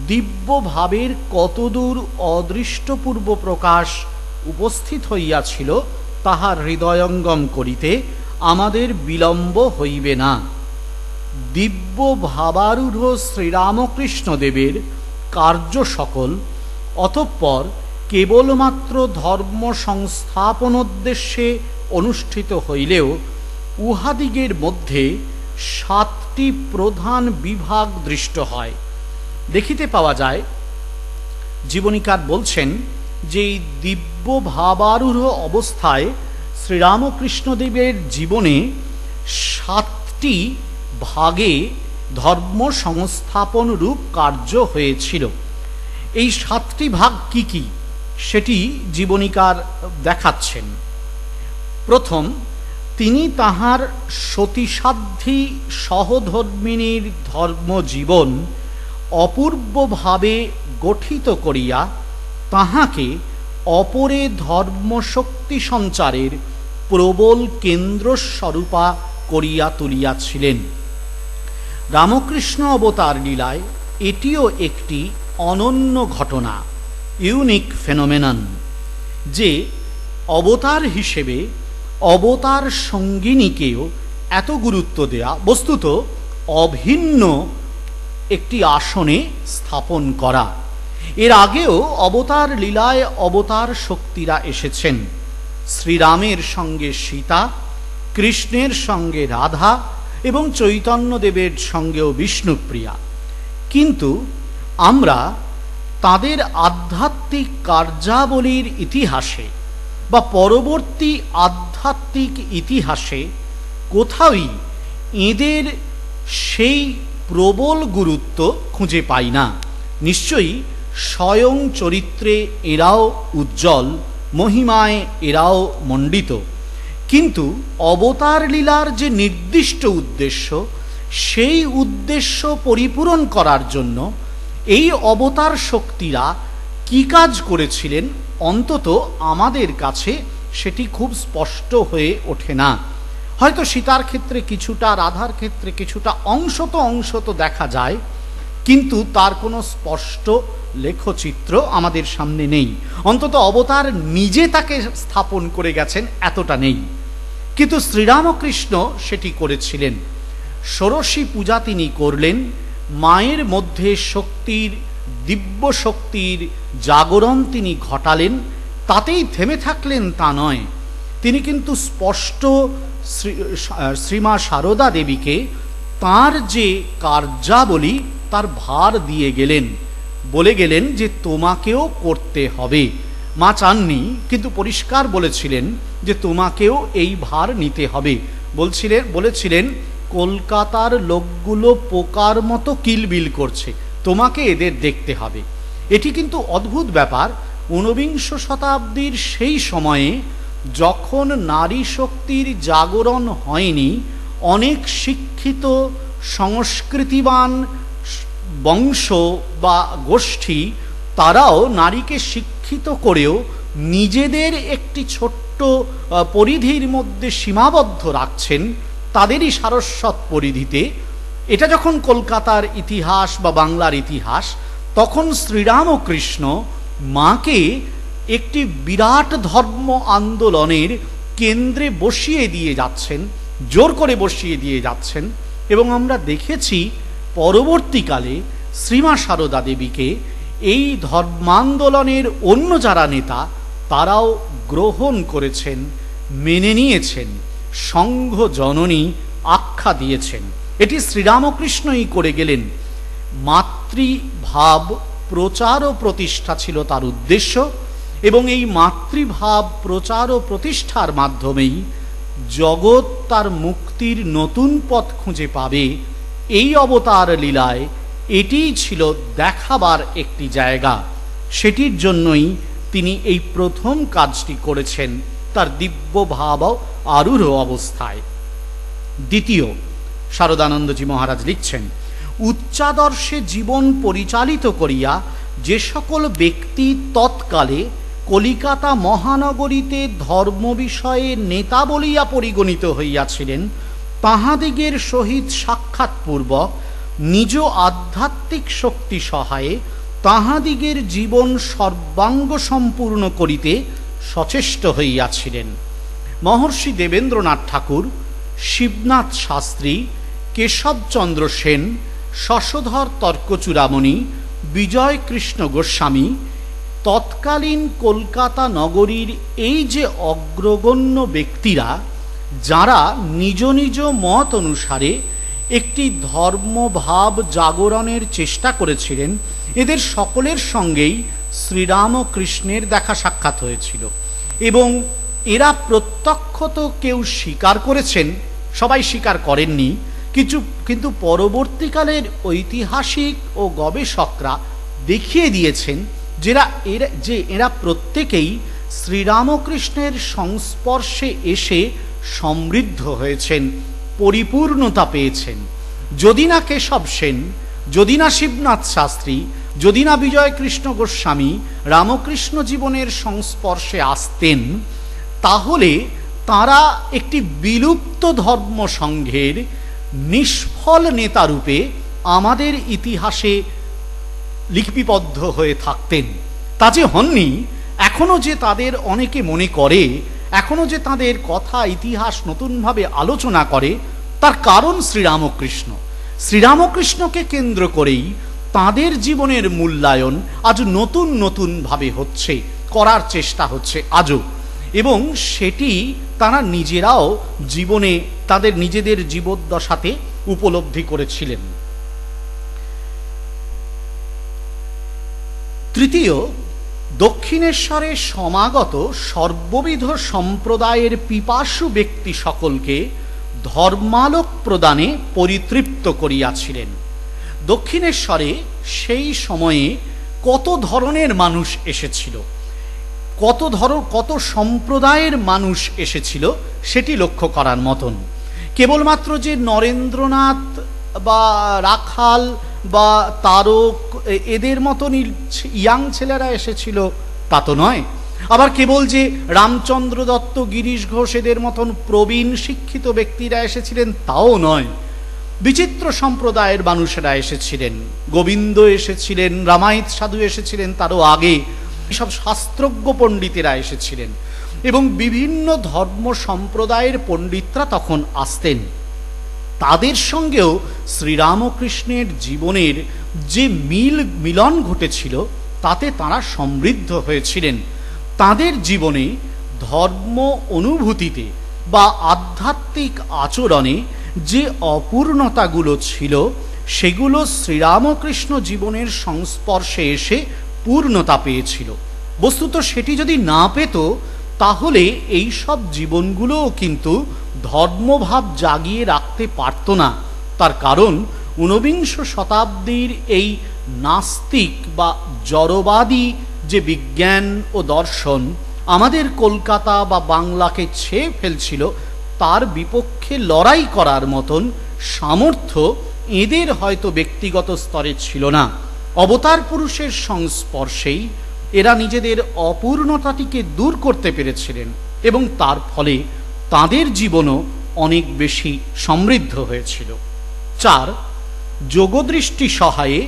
দিব্য ভাবের কতদূর অদৃষ্টপূর্ব প্রকাশ উপস্থিত হইয়াছিল, তাহার হৃদয়ঙ্গম করিতে আমাদের বিলম্ব হইবে না। দিব্য ভাবারূঢ় শ্রীরামকৃষ্ণদেবের কার্য সকল অতঃপর কেবলমাত্র ধর্ম সংস্থাপনোদ্দেশ্যে অনুষ্ঠিত হইলেও উহাদিগের মধ্যে 7টি প্রধান বিভাগ দৃষ্ট হয়, দেখিতে পাওয়া যায়। জীবনীকার বলছেন যে এই দিব্য ভাবারূঢ় অবস্থায় শ্রীরামকৃষ্ণদেবের জীবনে 7টি ভাগে ধর্ম সংস্থাপন রূপ কার্য হয়েছিল। এই 7টি ভাগ কি কি সেটি জীবনীকার দেখাচ্ছেন। প্রথম, তিনি তাহার সতীসাধ্যী সহধর্মিণীর ধর্মজীবন অপূর্বভাবে গঠিত করিয়া তাহাকে অপরে ধর্মশক্তি সঞ্চারের প্রবল কেন্দ্রস্বরূপা করিয়া তুলিয়াছিলেন। রামকৃষ্ণ অবতার লীলায় এটিও একটি অনন্য ঘটনা, ইউনিক ফেনোমেনন, যে অবতার হিসেবে অবতার সঙ্গিনীকেও এত গুরুত্ব দেয়া, বস্তুত অভিন্ন একটি আসনে স্থাপন করা। এর আগেও অবতার লীলায় অবতার শক্তিরা এসেছেন। শ্রীরামের সঙ্গে সীতা, কৃষ্ণের সঙ্গে রাধা এবং চৈতন্যদেবের সঙ্গেও বিষ্ণুপ্রিয়া। কিন্তু আমরা তাদের আধ্যাত্মিক কার্যাবলীর ইতিহাসে বা পরবর্তী আধ্যাত্মিক ইতিহাসে কোথাওই এদের সেই প্রবল গুরুত্ব খুঁজে পাই না। নিশ্চয়ই স্বয়ং চরিত্রে এরাও উজ্জ্বল, মহিমায় এরাও মণ্ডিত, কিন্তু অবতার লীলার যে নির্দিষ্ট উদ্দেশ্য, সেই উদ্দেশ্য পরিপূরণ করার জন্য এই অবতার শক্তিরা কি কাজ করেছিলেন, অন্তত আমাদের কাছে সেটি খুব স্পষ্ট হয়ে ওঠে না। হয়তো সীতার ক্ষেত্রে কিছুটা, রাধার ক্ষেত্রে কিছুটা অংশত দেখা যায়, কিন্তু তার কোনো স্পষ্ট লেখচিত্র আমাদের সামনে নেই। অন্তত অবতার নিজে তাকে স্থাপন করে গেছেন এতটা নেই। কিন্তু শ্রীরামকৃষ্ণ সেটি করেছিলেন। ষোড়শী পূজা তিনি করলেন, মায়ের মধ্যে শক্তির, দিব্য শক্তির জাগরণ তিনি ঘটালেন। তাতেই থেমে থাকলেন তা নয়, তিনি কিন্তু স্পষ্ট শ্রীমা সারদা দেবীকে তার যে কার্যাবলী তার ভার দিয়ে গেলেন, বলে গেলেন যে তোমাকেও করতে হবে। মা চাননি, কিন্তু পরিষ্কার বলেছিলেন যে তোমাকেও এই ভার নিতে হবে। বলেছিলেন কলকাতার লোকগুলো পোকার মতো কিলবিল করছে, তোমাকে এদের দেখতে হবে। এটি কিন্তু অদ্ভুত ব্যাপার। ঊনবিংশ শতাব্দীর সেই সময়ে যখন নারী শক্তির জাগরণ হয়নি, অনেক শিক্ষিত সংস্কৃতিবান বংশ বা গোষ্ঠী তারাও নারীকে শিক্ষিত করেও নিজেদের একটি ছোট্ট পরিধির মধ্যে সীমাবদ্ধ রাখছেন, তাদেরই সারস্বত পরিধিতে। এটা যখন কলকাতার ইতিহাস বা বাংলার ইতিহাস, তখন শ্রীরামকৃষ্ণ মাকে একটি বিরাট ধর্ম আন্দোলনের কেন্দ্রে বসিয়ে দিয়ে যাচ্ছেন, জোর করে বসিয়ে দিয়ে যাচ্ছেন। এবং আমরা দেখেছি পরবর্তীকালে শ্রীমা সারদা দেবীকে এই ধর্মান্দোলনের অন্য যারা নেতা তারাও গ্রহণ করেছেন, মেনে নিয়েছেন, সংঘ জননী আখ্যা দিয়েছেন। এটি শ্রীরামকৃষ্ণই করে গেলেন। মাতৃভাব প্রচার ও প্রতিষ্ঠা ছিল তার উদ্দেশ্য, এবং এই মাতৃভাব প্রচার ও প্রতিষ্ঠার মাধ্যমেই জগৎ তার মুক্তির নতুন পথ খুঁজে পাবে। এই অবতার লীলায় এটিই ছিল দেখাবার একটি জায়গা। সেটির জন্যই তিনি এই প্রথম কাজটি করেছেন তার দিব্য ভাব আরূঢ় অবস্থায়। দ্বিতীয়, শারদানন্দজি মহারাজ লিখছেন, উচ্চাদর্শে জীবন পরিচালিত করিয়া যে সকল ব্যক্তি তৎকালে কলিকাতা মহানগরীতে ধর্ম বিষয়ে নেতা বলিয়া পরিগণিত হইয়াছিলেন, তাহাদিগের সহিত সাক্ষাৎপূর্বক নিজ আধ্যাত্মিক শক্তি সহায়ে তাহাদিগের জীবন সর্বাঙ্গ সম্পূর্ণ করিতে সচেষ্ট হইয়াছিলেন। মহর্ষি দেবেন্দ্রনাথ ঠাকুর, শিবনাথ শাস্ত্রী, কেশবচন্দ্র সেন, শশধর তর্কচূড়ামণি, বিজয় কৃষ্ণ গোস্বামী, তৎকালীন কলকাতা নগরীর এই যে অগ্রগণ্য ব্যক্তিরা, যারা নিজ নিজ মত অনুসারে একটি ধর্মভাব জাগরণের চেষ্টা করেছিলেন, এদের সকলের সঙ্গেই শ্রীরামকৃষ্ণের দেখা সাক্ষাৎ হয়েছিল। এবং এরা প্রত্যক্ষত কেউ স্বীকার করেছেন, সবাই স্বীকার করেননি, কিন্তু পরবর্তীকালের ঐতিহাসিক ও গবেষকরা দেখিয়ে দিয়েছেন যে এরা প্রত্যেকেই শ্রীরামকৃষ্ণের সংস্পর্শে এসে সমৃদ্ধ হয়েছেন, পরিপূর্ণতা পেয়েছেন। যদি না কেশব সেন, যদি না শিবনাথ শাস্ত্রী, যদি না বিজয় কৃষ্ণ গোস্বামী রামকৃষ্ণ জীবনের সংস্পর্শে আসতেন, তাহলে তারা একটি বিলুপ্ত ধর্ম সংঘের নিষ্ফল নেতারূপে আমাদের ইতিহাসে লিপিবদ্ধ হয়ে থাকতেন। তা যে হননি, এখনো যে তাদের অনেকে মনে করে, এখনো যে তাদের কথা ইতিহাস নতুনভাবে আলোচনা করে, তার কারণ শ্রীরামকৃষ্ণ। শ্রীরামকৃষ্ণকে কেন্দ্র করেই তাদের জীবনের মূল্যায়ন আজ নতুন নতুনভাবে হচ্ছে, করার চেষ্টা হচ্ছে আজও। এবং সেটি তারা নিজেরাও জীবনে তাদের নিজেদের জীবদ্দশাতে উপলব্ধি করেছিলেন। তৃতীয়, দক্ষিণেশ্বরে সমাগত সর্ববিধ সম্প্রদায়ের পিপাসু ব্যক্তি সকলকে ধর্মালোক প্রদানে পরিতৃপ্ত করিয়াছিলেন। দক্ষিণেশ্বরে সেই সময়ে কত ধরনের মানুষ এসেছিল, কত সম্প্রদায়ের মানুষ এসেছিল সেটি লক্ষ্য করার মতন। কেবলমাত্র যে নরেন্দ্রনাথ বা রাখাল বা তারক এদের মতনই ইয়াং ছেলেরা এসেছিল তা তো নয়। আবার কেবল যে রামচন্দ্র দত্ত, গিরিশ ঘোষ এদের মতন প্রবীণ শিক্ষিত ব্যক্তিরা এসেছিলেন তাও নয়। বিচিত্র সম্প্রদায়ের মানুষেরা এসেছিলেন, গোবিন্দ এসেছিলেন, রামায়িত সাধু এসেছিলেন, তারও আগে সব শাস্ত্রজ্ঞ পণ্ডিতেরা এসেছিলেন এবং বিভিন্ন ধর্ম সম্প্রদায়ের পণ্ডিতরা তখন আসতেন। তাদের সঙ্গেও শ্রীরামকৃষ্ণের জীবনের যে মিলন ঘটেছিল তাতে তারা সমৃদ্ধ হয়েছিলেন। তাদের জীবনে ধর্ম অনুভূতিতে বা আধ্যাত্মিক আচরণে যে অপূর্ণতাগুলো ছিল সেগুলো শ্রীরামকৃষ্ণ জীবনের সংস্পর্শে এসে পূর্ণতা পেয়েছিল। বস্তুত সেটি যদি না পেত তাহলে এই সব জীবনগুলোও কিন্তু ধর্মভাব জাগিয়ে রাখতে পারত না। তার কারণ ঊনবিংশ শতাব্দীর এই নাস্তিক বা জড়বাদী যে বিজ্ঞান ও দর্শন আমাদের কলকাতা বা বাংলাকে ছেয়ে ফেলছিল, তার বিপক্ষে লড়াই করার মতন সামর্থ্য এদের হয়তো ব্যক্তিগত স্তরে ছিল না। অবতার পুরুষের সংস্পর্শেই এরা নিজেদের অপূর্ণতাটিকে দূর করতে পেরেছিলেন এবং তার ফলে তাদের জীবনও অনেক বেশি সমৃদ্ধ হয়েছিল। 4, যোগদৃষ্টি সহায়ে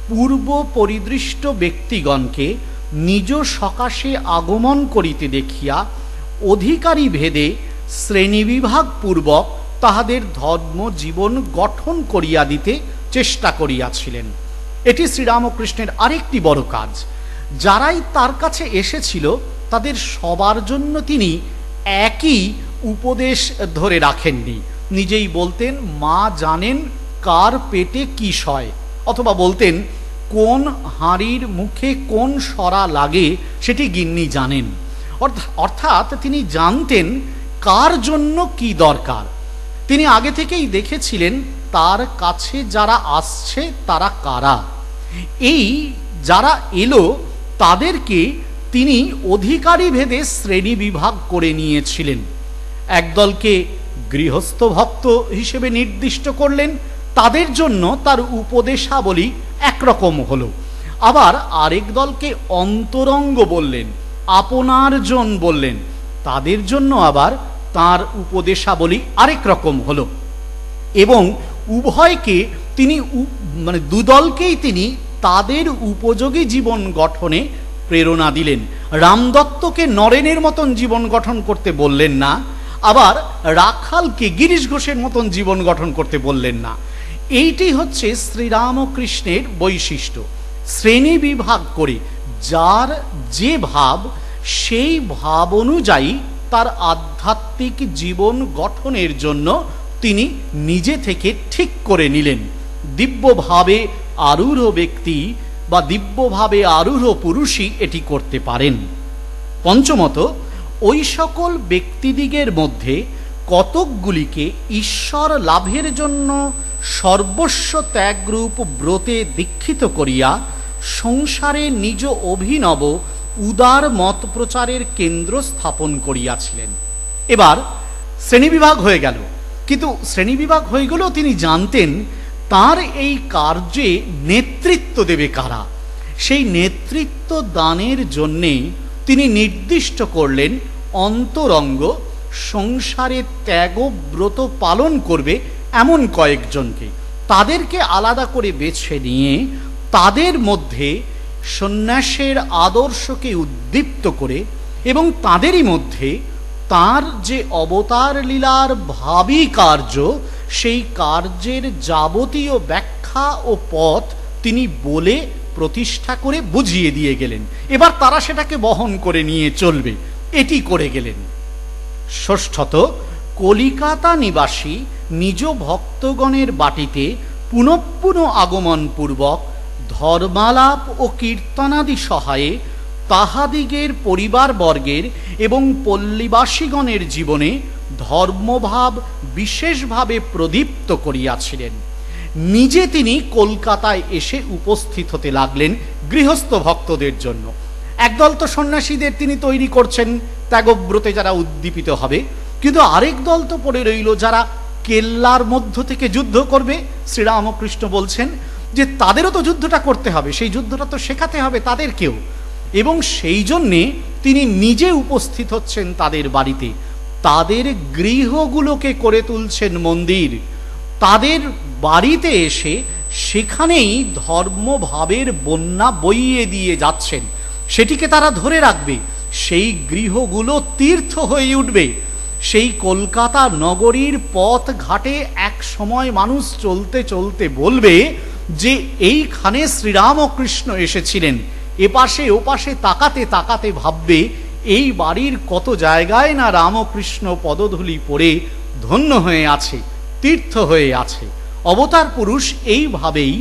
পূর্ব পরিদৃষ্ট ব্যক্তিগণকে নিজ সকাশে আগমন করিতে দেখিয়া অধিকারী ভেদে শ্রেণীবিভাগ পূর্বক তাহাদের ধর্ম জীবন গঠন করিয়া দিতে চেষ্টা করিয়াছিলেন। এটি শ্রীরামকৃষ্ণের আরেকটি বড় কাজ। যারাই তার কাছে এসেছিল তাদের সবার জন্য তিনি একই উপদেশ ধরে রাখেননি। নিজেই বলতেন, মা জানেন কার পেটে কি সয়, অথবা বলতেন কোন হাঁড়ির মুখে কোন সরা লাগে সেটি গিন্নি জানেন। অর্থাৎ তিনি জানতেন কার জন্য কি দরকার। তিনি আগে থেকেই দেখেছিলেন তার কাছে যারা আসছে তারা কারা। এই যারা এলো তাদেরকে তিনি অধিকারী ভেদে শ্রেণী বিভাগ করে নিয়েছিলেন। একদলকে গৃহস্থ ভক্ত হিসেবে নির্দিষ্ট করলেন, তাদের জন্য তার উপদেশাবলী একরকম হলো। আবার আরেক দলকে অন্তরঙ্গ বললেন, আপনার জন বললেন, তাদের জন্য আবার তার উপদেশাবলী আরেক রকম হলো। এবং উভয়কে তিনি দুদলকেই তিনি তাদের উপযোগী জীবন গঠনে প্রেরণা দিলেন। রামদত্তকে নরেনের মতন জীবন গঠন করতে বললেন না, আবার রাখালকে গিরিশ ঘোষের মতন জীবন গঠন করতে বললেন না। এইটি হচ্ছে শ্রীরামকৃষ্ণের বৈশিষ্ট্য। শ্রেণী বিভাগ করে যার যে ভাব, সেই ভাব অনুযায়ী তার আধ্যাত্মিক জীবন গঠনের জন্য তিনি নিজে থেকে ঠিক করে নিলেন। দিব্যভাবে আরূঢ় ব্যক্তি বা দিব্যভাবে আরূঢ় পুরুষই এটি করতে পারেন। পঞ্চমত, ওই সকল ব্যক্তিদিগের মধ্যে কতকগুলিকে ঈশ্বর লাভের জন্য সর্বস্ব ত্যাগরূপ ব্রতে দীক্ষিত করিয়া সংসারে নিজ অভিনব উদার মত প্রচারের কেন্দ্র স্থাপন করিয়াছিলেন। এবার শ্রেণীবিভাগ হয়ে গেল, কিন্তু শ্রেণীবিভাগ হয়ে গেলেও তিনি জানতেন তার এই কার্যে নেতৃত্ব দেবে কারা। সেই নেতৃত্ব দানের জন্যে তিনি নির্দিষ্ট করলেন অন্তরঙ্গ সংসারে ত্যাগব্রত পালন করবে এমন কয়েকজনকে। তাদেরকে আলাদা করে বেছে নিয়ে তাদের মধ্যে সন্ন্যাসের আদর্শকে উদ্দীপ্ত করে এবং তাদেরই মধ্যে তার যে অবতার লীলার ভাবী কার্য, সেই কার্যের যাবতীয় ব্যাখ্যা ও পথ তিনি বলে প্রতিষ্ঠা করে বুঝিয়ে দিয়ে গেলেন। এবার তারা সেটাকে বহন করে নিয়ে চলবে, এটি করে গেলেন। ষষ্ঠত, কলিকাতা নিবাসী নিজ ভক্তগণের বাটিতে পুনঃপুন আগমন পূর্বক ধর্মালাপ ও কীর্তনাদি সহায়ে তাহাদিগের পরিবারবর্গের এবং পল্লীবাসীগণের জীবনে ধর্মভাব বিশেষভাবে প্রদীপ্ত করিয়াছিলেন। নিজে তিনি কলকাতায় এসে উপস্থিত হতে লাগলেন গৃহস্থ ভক্তদের জন্য। একদল তো সন্ন্যাসীদের তিনি তৈরি করছেন ত্যাগব্রতে যারা উদ্দীপিত হবে, কিন্তু আরেক দল তো পড়ে রইল যারা কেল্লার মধ্য থেকে যুদ্ধ করবে। শ্রীরামকৃষ্ণ বলছেন যে তাদেরও তো যুদ্ধটা করতে হবে, সেই যুদ্ধটা তো শেখাতে হবে তাদেরকেও, এবং সেই জন্যে তিনি নিজে উপস্থিত হচ্ছেন তাদের বাড়িতে, তাদের গৃহগুলোকে করে তুলছেন মন্দির, তাদের বাড়িতে এসে সেখানেই ধর্মভাবের বন্যা বইয়ে দিয়ে যাচ্ছেন, সেটিকে তারা ধরে রাখবে, সেই গৃহগুলো তীর্থ হয়ে উঠবে। সেই কলকাতা নগরীর পথ ঘাটে এক সময় মানুষ চলতে চলতে বলবে যে এইখানে শ্রীরামকৃষ্ণ এসেছিলেন। এপাশে ওপাশে তাকাতে তাকাতে ভাববে এই বাড়ির কত জায়গায় না রামকৃষ্ণ পদধূলি পড়ে ধন্য হয়ে আছে, তীর্থ হয়ে আছে। অবতার পুরুষ এইভাবেই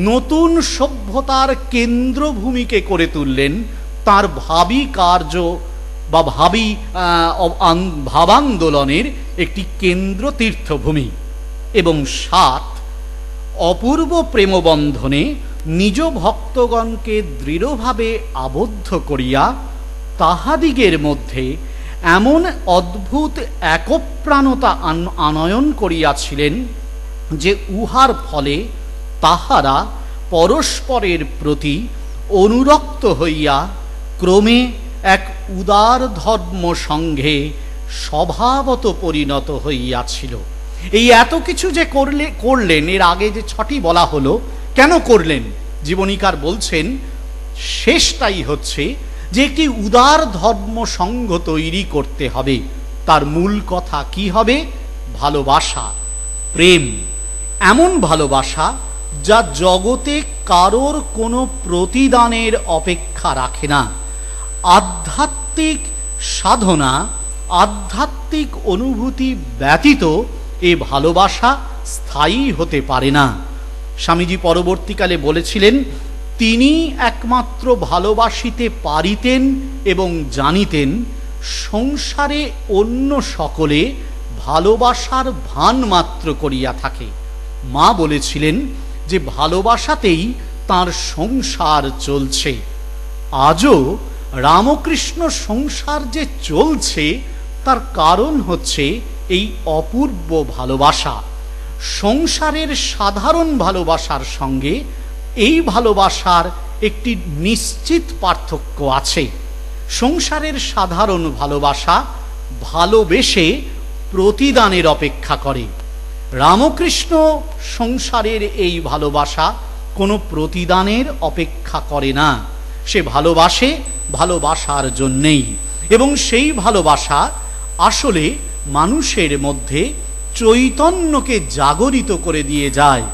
নতুন সভ্যতার কেন্দ্রভূমিকে করে তুললেন, তার ভাবী কার্য বা ভাবান্দোলনের একটি কেন্দ্র তীর্থভূমি। এবং 7, অপূর্ব প্রেমবন্ধনে নিজ ভক্তগণকে দৃঢ়ভাবে আবদ্ধ করিয়া তাহাদিগের মধ্যে এমন অদ্ভুত একপ্রাণতা আনয়ন করিয়াছিলেন যে উহার ফলে তাহারা পরস্পরের প্রতি অনুরক্ত হইয়া ক্রমে এক উদার ধর্ম সংঘে স্বভাবত পরিণত হইয়াছিল। এই এত কিছু যে করলেন, এর আগে যে 6টি বলা হলো, কেন করলেন? জীবনীকার বলছেন শেষটাই হচ্ছে যে একটি উদার ধর্ম সংঘ তৈরি করতে হবে। তার মূল কথা কি হবে? ভালোবাসা, প্রেম, এমন ভালোবাসা যা জগতে কারোর কোনো প্রতিদানের অপেক্ষা রাখে না। আধ্যাত্মিক সাধনা, আধ্যাত্মিক অনুভূতি ব্যতীত এ ভালোবাসা স্থায়ী হতে পারে না। স্বামীজি পরবর্তীকালে বলেছিলেন তিনি একমাত্র ভালোবাসিতে পারিতেন এবং জানিতেন, সংসারে অন্য সকলে ভালোবাসার ভান মাত্র করিয়া থাকে। মা বলেছিলেন যে ভালোবাসাতেই তার সংসার চলছে। আজও রামকৃষ্ণ সংসার যে চলছে তার কারণ হচ্ছে এই অপূর্ব ভালোবাসা। সংসারের সাধারণ ভালোবাসার সঙ্গে এই ভালোবাসার একটি নিশ্চিত পার্থক্য আছে। সংসারের সাধারণ ভালোবাসা ভালোবেসে প্রতিদানের অপেক্ষা করে। রামকৃষ্ণ সংসারের এই ভালোবাসা কোনো প্রতিদানের অপেক্ষা করে না, সে ভালোবাসে ভালোবাসার জন্যেই, এবং সেই ভালোবাসা আসলে মানুষের মধ্যে চৈতন্যকে জাগরিত করে দিয়ে যায়,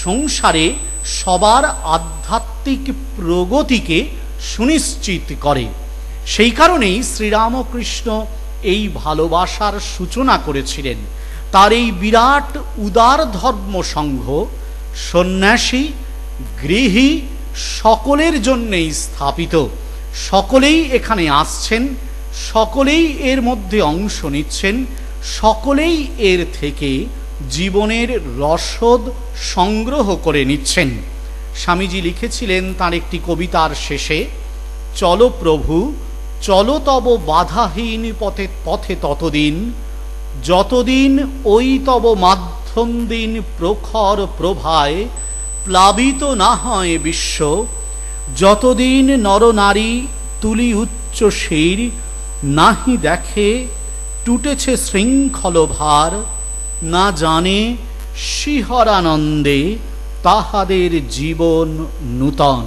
সংসারে সবার আধ্যাত্মিক প্রগতিকে সুনিশ্চিত করে। সেই কারণেই শ্রীরামকৃষ্ণ এই ভালোবাসার সূচনা করেছিলেন। তার এই বিরাট উদার ধর্ম সংঘ সন্ন্যাসী, গৃহী সকলের জন্যেই স্থাপিত। সকলেই এখানে আসছেন, সকলেই এর মধ্যে অংশ নিচ্ছেন, সকলেই এর থেকে জীবনের রসদ সংগ্রহ করে নিচ্ছেন। স্বামীজি লিখেছিলেন তার একটি কবিতার শেষে, চলো প্রভু চলো তব বাধাহীন পথে পথে ততদিন, যতদিন ওই তব মাধ্যম দিন প্রখর প্রভায় প্লাবিত না হয় বিশ্ব, যতদিন নরনারী তুলি উচ্চ শির নাহি দেখে টুটেছে শৃঙ্খল ভার, না জানে শিহরানন্দে তাহাদের জীবন নূতন।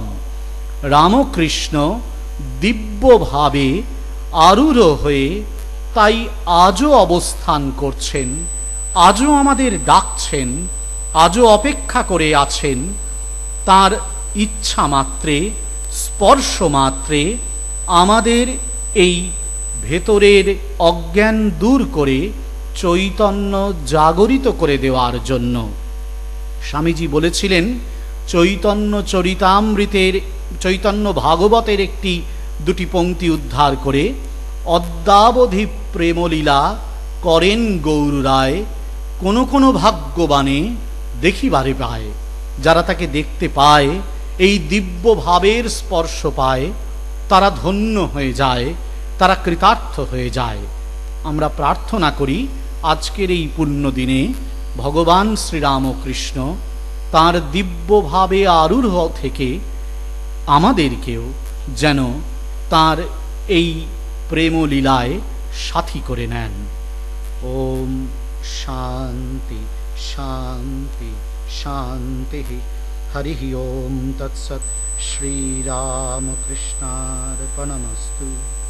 রামকৃষ্ণ দিব্যভাবে আরূঢ় হয়ে তাই আজও অবস্থান করছেন, আজও আমাদের ডাকছেন, আজও অপেক্ষা করে আছেন। তার ইচ্ছা মাত্রে, স্পর্শ মাত্রে আমাদের এই ভেতরের অজ্ঞান দূর করে চৈতন্য জাগরিত করে দেওয়ার জন্য। স্বামীজি বলেছিলেন চৈতন্য চরিতামৃতের, চৈতন্য ভাগবতের দুটি পংক্তি উদ্ধার করে, অদ্যাবধি প্রেমলীলা করেন গৌর রায়, কোনো কোনো ভাগ্যবানে দেখিবারে পায়। যারা তাকে দেখতে পায়, এই দিব্য ভাবের স্পর্শ পায়, তারা ধন্য হয়ে যায়, তারা কৃতার্থ হয়ে যায়। আমরা প্রার্থনা করি আজকের এই পুণ্য দিনে ভগবান শ্রীরামকৃষ্ণ তাঁর দিব্যভাবে আরূঢ় থেকে আমাদেরকেও যেন তাঁর এই প্রেমলীলায় সাথী করে নেন। ওম শান্তি শান্তি শান্তি। হরি ওম তৎসৎ। শ্রীরামকৃষ্ণার্পণমস্তু।